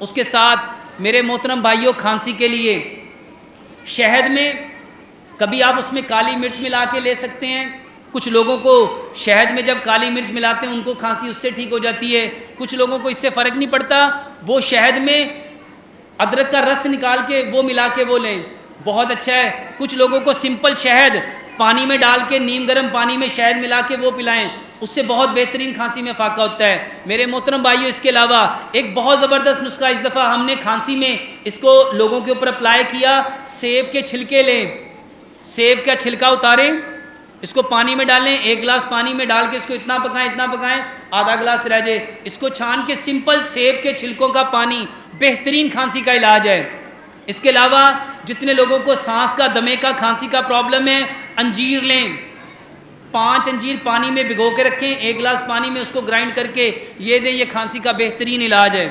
اس کے ساتھ میرے محترم بھائیوں کھانسی کے لیے شہد میں کبھی آپ اس میں کالی مرچ ملا کے لے سکتے ہیں. کچھ لوگوں کو شہد میں جب کالی مرچ ملاتے ہیں ان کو کھانسی اس سے ٹھیک ہو جاتی ہے. کچھ لوگوں کو اس سے فرق نہیں پڑتا, وہ شہد میں ادرک کا رس نکال کے وہ ملا کے وہ لیں, بہت اچھا ہے. کچھ لوگوں کو سمپل شہد پانی میں ڈال کے نیم گرم پانی میں شہد ملا کے وہ پلائیں, اس سے بہت بہترین کھانسی میں فاقہ ہوتا ہے. میرے محترم بھائیوں اس کے علاوہ ایک بہت زبردست نسخہ اس دفعہ ہم نے کھانسی میں اس کو لوگوں کے اوپر اپلائی کیا. سیب کے چھلکے لیں, سیب کا چھلکا اتاریں, اس کو پانی میں ڈالیں, 1 گلاس پانی میں ڈال کے اس کو اتنا پکائیں آدھا گلاس رہ جائے, اس کو چھان کے سمپل سیب کے چھلکوں کا پانی بہترین کھانسی کا علاج ہے. اس کے علاوہ جتنے لوگوں کو سانس کا دمے کا کھانسی کا پرابلم ہے, انجیر لیں, 5 انجیر پانی میں بھگو کے رکھیں, 1 گلاس پانی میں اس کو گرائنڈ کر کے یہ دیں, یہ کھانسی کا بہترین علاج ہے.